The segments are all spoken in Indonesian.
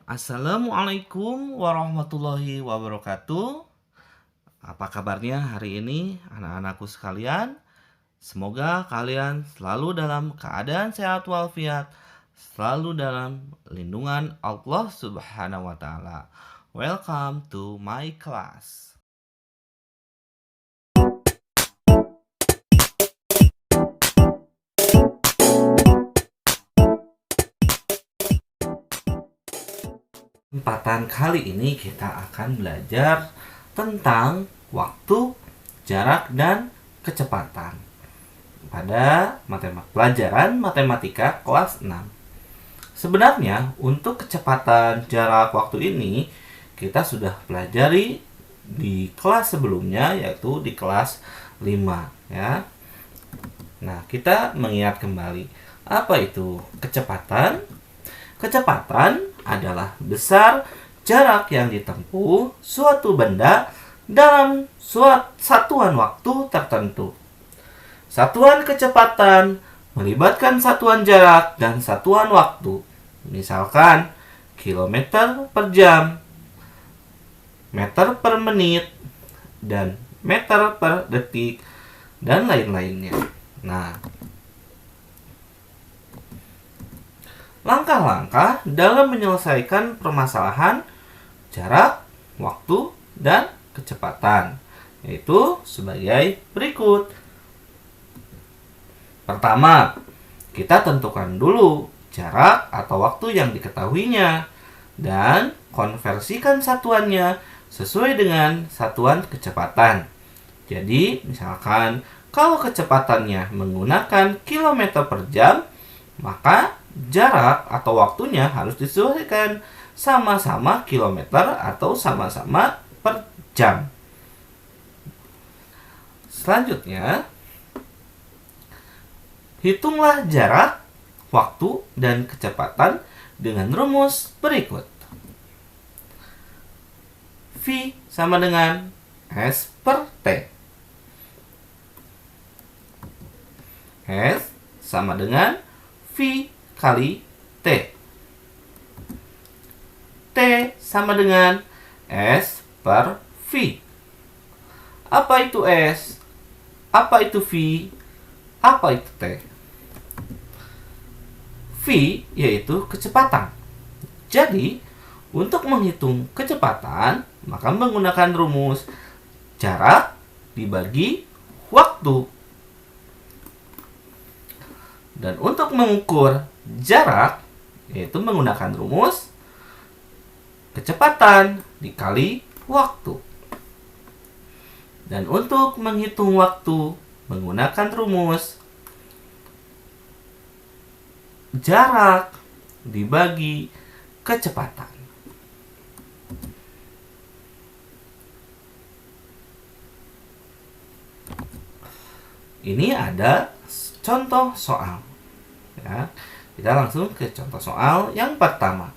Assalamualaikum warahmatullahi wabarakatuh. Apa kabarnya hari ini anak-anakku sekalian? Semoga kalian selalu dalam keadaan sehat walafiat, selalu dalam lindungan Allah Subhanahu wa taala. Welcome to my class. Kesempatan kali ini kita akan belajar tentang waktu, jarak, dan kecepatan pada pelajaran matematika kelas 6. Sebenarnya untuk kecepatan jarak waktu ini kita sudah pelajari di kelas sebelumnya, yaitu di kelas 5 ya. Nah, kita mengingat kembali apa itu kecepatan. Kecepatan adalah besar jarak yang ditempuh suatu benda dalam satuan waktu tertentu. Satuan kecepatan melibatkan satuan jarak dan satuan waktu. Misalkan kilometer per jam, meter per menit, dan meter per detik, dan lain-lainnya. Nah, langkah-langkah dalam menyelesaikan permasalahan jarak, waktu, dan kecepatan, yaitu sebagai berikut. Pertama, kita tentukan dulu jarak atau waktu yang diketahuinya dan konversikan satuannya sesuai dengan satuan kecepatan. Jadi, misalkan kalau kecepatannya menggunakan kilometer per jam, maka jarak atau waktunya harus disesuaikan sama-sama kilometer atau sama-sama per jam. Selanjutnya, hitunglah jarak, waktu, dan kecepatan dengan rumus berikut. V sama dengan S per T. S sama dengan V kali T. T sama dengan S per V. Apa itu S? Apa itu V? Apa itu T? V yaitu kecepatan. Jadi, untuk menghitung kecepatan, maka menggunakan rumus jarak dibagi waktu. Dan untuk mengukur jarak, yaitu menggunakan rumus kecepatan dikali waktu. Dan untuk menghitung waktu, menggunakan rumus jarak dibagi kecepatan. Ini ada contoh soal. Ya, kita langsung ke contoh soal yang pertama.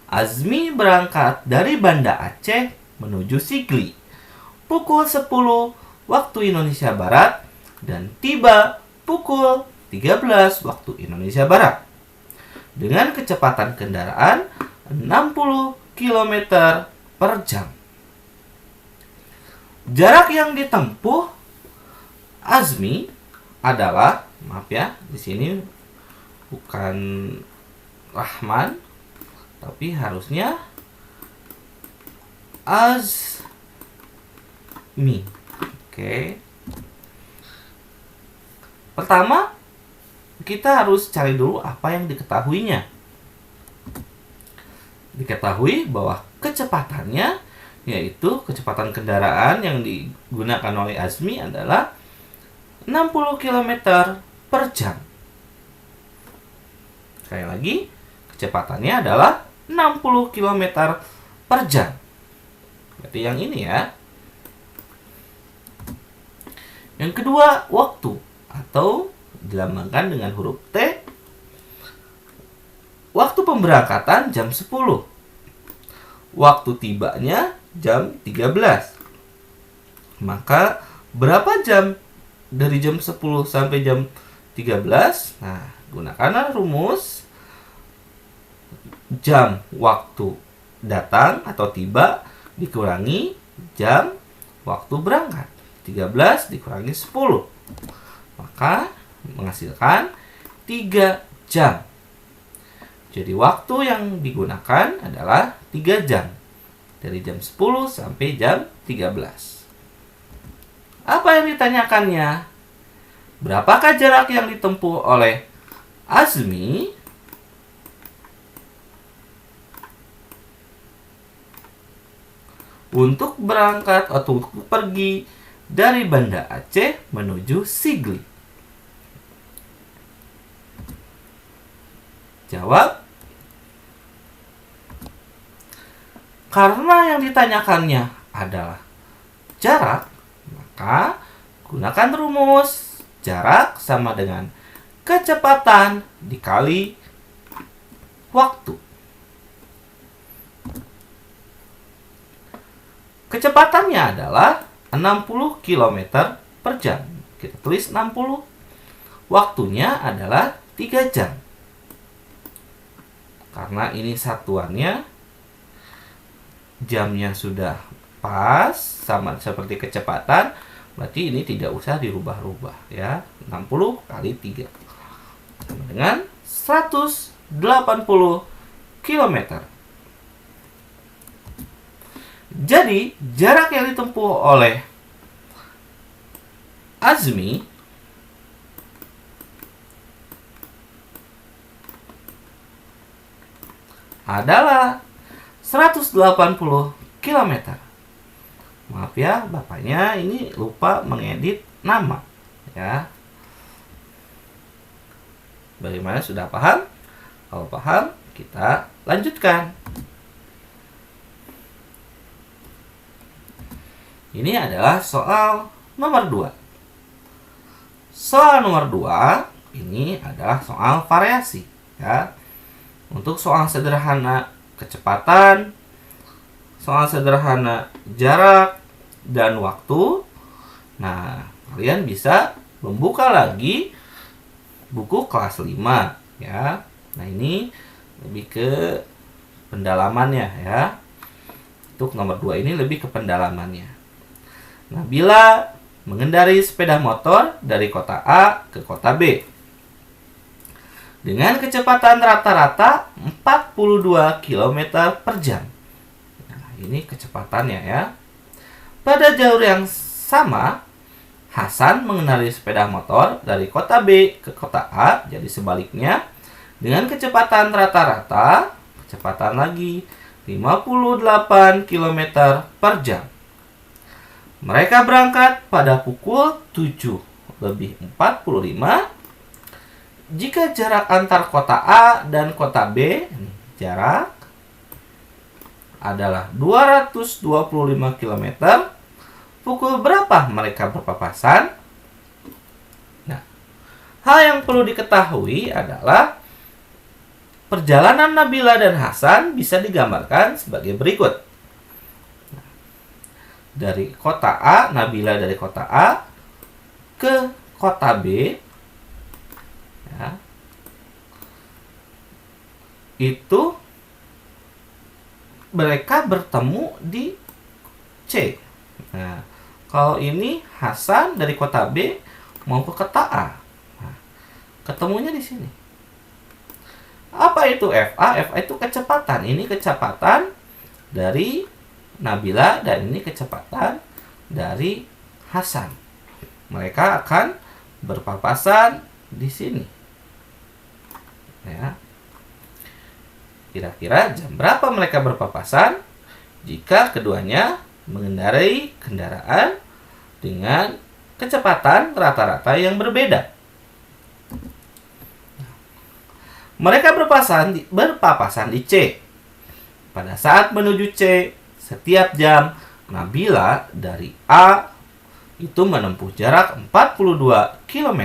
Azmi berangkat dari Banda Aceh menuju Sigli pukul 10 waktu Indonesia Barat dan tiba pukul 13 waktu Indonesia Barat dengan kecepatan kendaraan 60 km per jam. Jarak yang ditempuh Azmi adalah, maaf ya, di sini bukan Rahman, tapi harusnya Azmi. Oke. Pertama, kita harus cari dulu apa yang diketahuinya. Diketahui bahwa kecepatannya, yaitu kecepatan kendaraan yang digunakan oleh Azmi adalah 60 km per jam. Sekali lagi, kecepatannya adalah 60 km per jam. Berarti yang ini ya. Yang kedua, waktu atau dilambangkan dengan huruf T. Waktu pemberangkatan jam 10. Waktu tibanya jam 13. Maka berapa jam dari jam 10 sampai jam 13? Nah, gunakanlah rumus jam waktu datang atau tiba dikurangi jam waktu berangkat. 13 dikurangi 10. Maka menghasilkan 3 jam. Jadi waktu yang digunakan adalah 3 jam. Dari jam 10 sampai jam 13. Apa yang ditanyakannya? Berapakah jarak yang ditempuh oleh Azmi untuk berangkat atau untuk pergi dari Banda Aceh menuju Sigli? Jawab. Karena yang ditanyakannya adalah jarak, maka gunakan rumus jarak sama dengan kecepatan dikali waktu. Kecepatannya adalah 60 km per jam. Kita tulis 60. Waktunya adalah 3 jam. Karena ini satuannya, jamnya sudah pas sama seperti kecepatan, berarti ini tidak usah dirubah-rubah ya. 60 kali 3 sama dengan 180 km. Jadi, jarak yang ditempuh oleh Azmi adalah 180 km. Maaf ya, bapaknya ini lupa mengedit nama ya. Bagaimana, sudah paham? Kalau paham, kita lanjutkan. Ini adalah soal nomor 2. Soal nomor 2 ini adalah soal variasi ya. Untuk soal sederhana kecepatan, soal sederhana jarak dan waktu. Nah, kalian bisa membuka lagi buku kelas 5 ya. Nah, ini lebih ke pendalamannya ya. Untuk nomor 2 ini lebih ke pendalamannya. Nabila mengendarai sepeda motor dari kota A ke kota B dengan kecepatan rata-rata 42 km per jam. Nah, ini kecepatannya ya. Pada jalur yang sama, Hasan mengendarai sepeda motor dari kota B ke kota A, jadi sebaliknya, dengan kecepatan rata-rata, kecepatan lagi 58 km per jam. Mereka berangkat pada pukul 7:45. Jika jarak antar kota A dan kota B, jarak adalah 225 km, pukul berapa mereka berpapasan? Nah, hal yang perlu diketahui adalah perjalanan Nabila dan Hasan bisa digambarkan sebagai berikut. Dari kota A, Nabila dari kota A ke kota B ya, itu mereka bertemu di C. Nah, kalau ini Hasan dari kota B mau ke kota A, nah, ketemunya di sini. Apa itu FA? FA itu kecepatan. Ini kecepatan dari Nabila dan ini kecepatan dari Hasan. Mereka akan berpapasan di sini. Ya. Kira-kira jam berapa mereka berpapasan? Jika keduanya mengendarai kendaraan dengan kecepatan rata-rata yang berbeda. Mereka berpapasan di C. Pada saat menuju C, setiap jam Nabila dari A itu menempuh jarak 42 km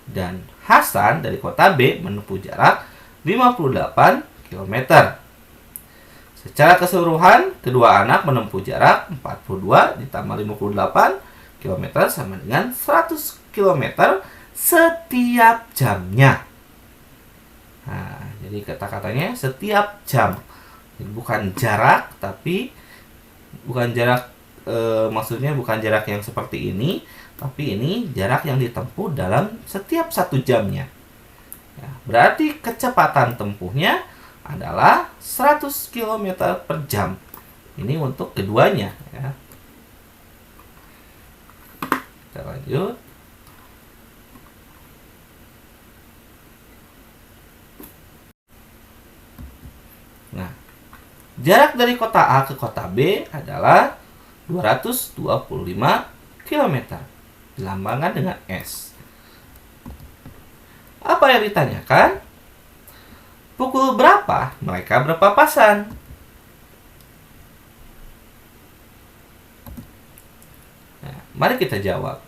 dan Hasan dari kota B menempuh jarak 58 km. Secara keseluruhan, kedua anak menempuh jarak 42 ditambah 58 km sama dengan 100 km setiap jamnya. Nah, Jadi kata-katanya setiap jam. Jadi bukan jarak, tapi bukan jarak maksudnya bukan jarak yang seperti ini, tapi ini jarak yang ditempuh dalam setiap 1 jamnya. Ya, berarti kecepatan tempuhnya adalah 100 km per jam. Ini untuk keduanya. Ya. Kita lanjut. Nah, jarak dari kota A ke kota B adalah 225 km. Dilambangkan dengan S. Apa yang ditanyakan? Pukul berapa mereka berpapasan? Nah, mari kita jawab.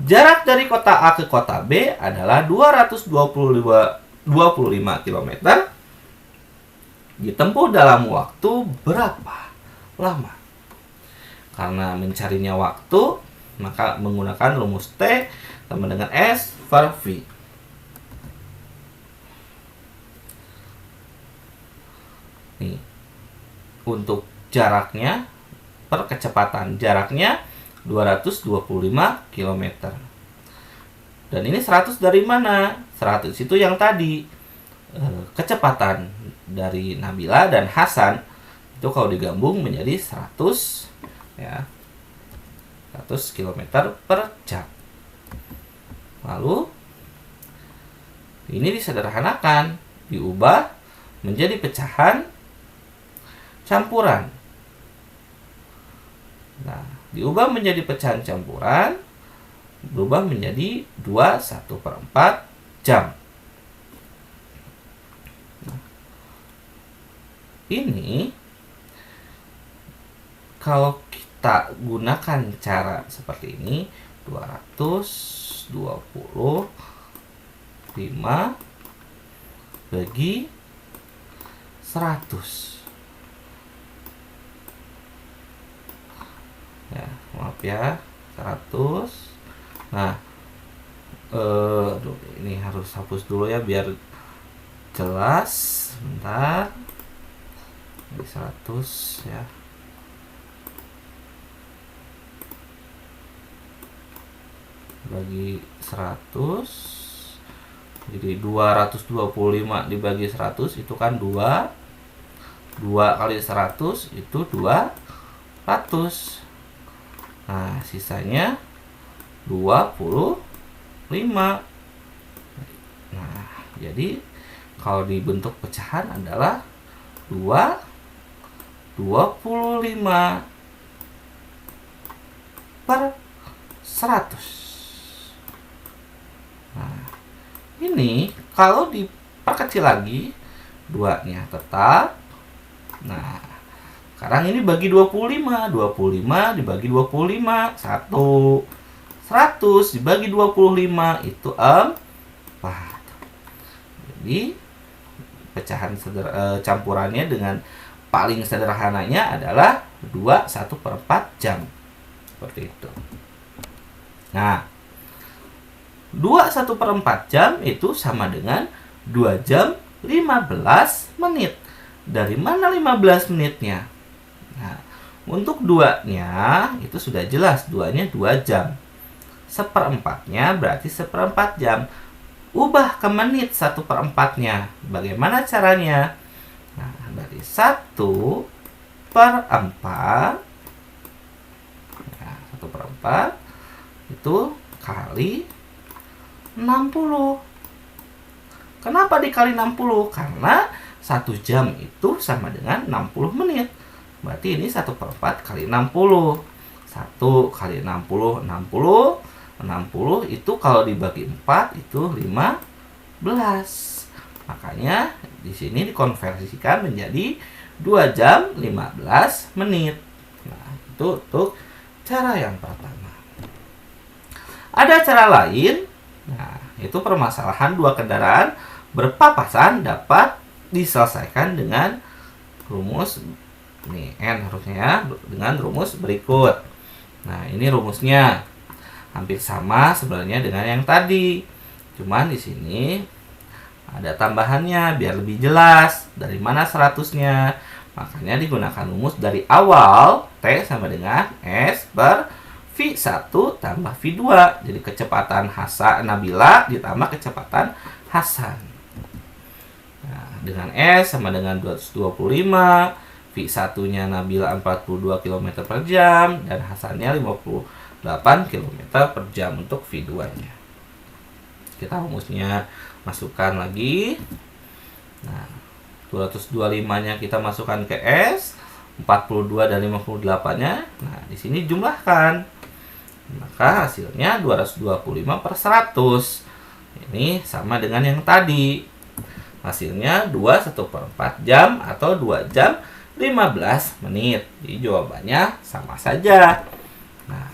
Jarak dari kota A ke kota B adalah 225 km. Ditempuh dalam waktu berapa lama? Karena mencarinya waktu, maka menggunakan rumus T sama dengan S per V. Nih, untuk jaraknya per kecepatan, jaraknya 225 km. Dan ini 100 dari mana? 100 itu yang tadi kecepatan dari Nabila dan Hasan itu kalau digabung menjadi 100 ya. 100 km per jam. Lalu ini disederhanakan, diubah menjadi pecahan campuran. Nah, diubah menjadi pecahan campuran, berubah menjadi 2/1/4 jam. Nah, ini kalau kita gunakan cara seperti ini, 225 bagi 100. Ya, maaf ya, 100. Nah, ini harus hapus dulu ya biar jelas. Bentar. Ini 100 ya. Bagi 100. Jadi 225 dibagi 100 itu kan 2. 2 kali 100 itu 200. Nah, sisanya 25. Nah, jadi kalau dibentuk pecahan adalah 25 per 100. Nah, ini kalau diperkecil lagi, 2-nya tetap. Nah, sekarang ini bagi 25. 25 dibagi 25, 1. 100 dibagi 25 itu 4. Jadi pecahan campurannya dengan paling sederhananya adalah 2/1/4 jam. Seperti itu. Nah, 2/1/4 jam itu sama dengan 2 jam 15 menit. Dari mana 15 menitnya? Nah, untuk 2-nya itu sudah jelas, 2-nya 2 jam. 1/4-nya berarti 1/4 jam. Ubah ke menit 1/4-nya. Bagaimana caranya? Nah, dari 1/4, nah, 1/4 itu kali 60. Kenapa dikali 60? Karena 1 jam itu sama dengan 60 menit. Berarti ini 1/4 kali 60. 1 kali 60, 60. 60 itu kalau dibagi 4 itu 15. Makanya di sini dikonversikan menjadi 2 jam 15 menit. Nah, itu untuk cara yang pertama. Ada cara lain. Nah, itu permasalahan 2 kendaraan berpapasan dapat diselesaikan dengan rumus ini N harusnya ya, dengan rumus berikut. Nah, ini rumusnya hampir sama sebenarnya dengan yang tadi. Cuman di sini Ada tambahannya biar lebih jelas. Dari mana 100-nya? Makanya digunakan rumus dari awal. T sama dengan S per V1 tambah V2. Jadi kecepatan Nabila ditambah kecepatan Hasan. Nah, dengan S sama dengan 225. V1-nya Nabila 42 km per jam. Dan Hasannya 58 km per jam untuk V2-nya. Kita rumusnya masukkan lagi. Nah, 225-nya kita masukkan ke S, 42 dan 58-nya. Nah, di sini jumlahkan. Maka hasilnya 225 per 100. Ini sama dengan yang tadi. Hasilnya 2 1/4 jam atau 2 jam 15 menit. Jadi jawabannya sama saja. Nah,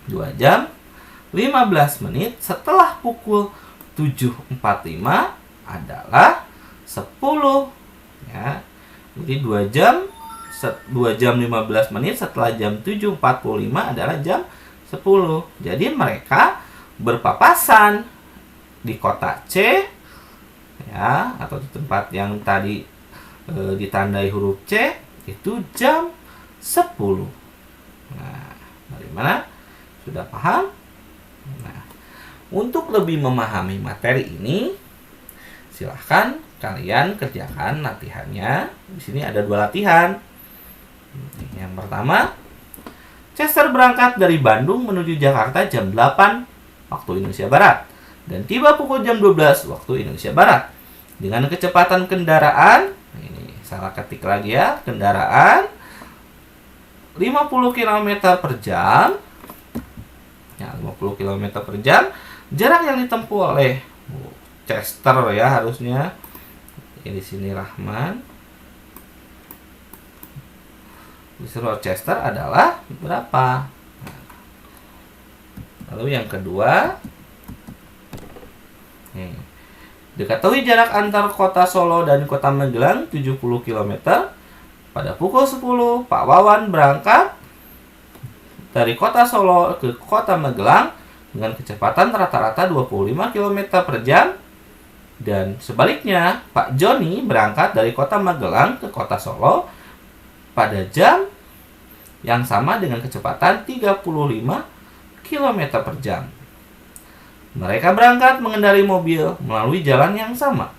2 jam 15 menit setelah pukul 7.45 adalah 10 ya. Jadi 2 jam 15 menit setelah jam 7.45 adalah jam 10. Jadi mereka berpapasan di kota C ya, atau di tempat yang tadi ditandai huruf C itu jam 10. Nah, dari mana? Sudah paham? Nah, untuk lebih memahami materi ini, silahkan kalian kerjakan latihannya. Di sini ada 2 latihan. Yang pertama, Chester berangkat dari Bandung menuju Jakarta jam 8 waktu Indonesia Barat dan tiba pukul jam 12 waktu Indonesia Barat. Dengan kecepatan kendaraan, ini salah ketik lagi ya, kendaraan 50 km per jam. Ya, 50 km per jam. Jarak yang ditempuh oleh Chester ya harusnya. Di sini Rahman. Disuruh Chester adalah berapa? Lalu yang kedua, diketahui jarak antar kota Solo dan kota Magelang 70 km. Pada pukul 10, Pak Wawan berangkat dari kota Solo ke kota Magelang dengan kecepatan rata-rata 25 km per jam. Dan sebaliknya, Pak Joni berangkat dari kota Magelang ke kota Solo pada jam yang sama dengan kecepatan 35 km per jam. Mereka berangkat mengendarai mobil melalui jalan yang sama.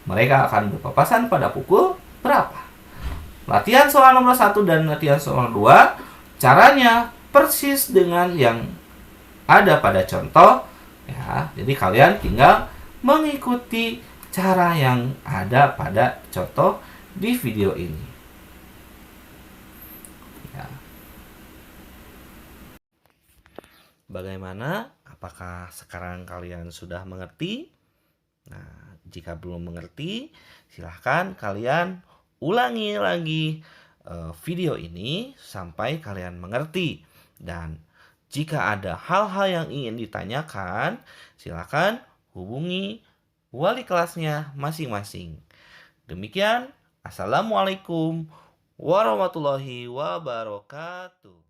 Mereka akan berpapasan pada pukul berapa? Latihan soal nomor 1 dan latihan soal 2 caranya persis dengan yang ada pada contoh ya. Jadi kalian tinggal mengikuti cara yang ada pada contoh di video ini. Ya. Bagaimana? Apakah sekarang kalian sudah mengerti? Nah, jika belum mengerti, silahkan kalian ulangi lagi video ini sampai kalian mengerti. Dan jika ada hal-hal yang ingin ditanyakan, silahkan hubungi wali kelasnya masing-masing. Demikian, Assalamualaikum warahmatullahi wabarakatuh.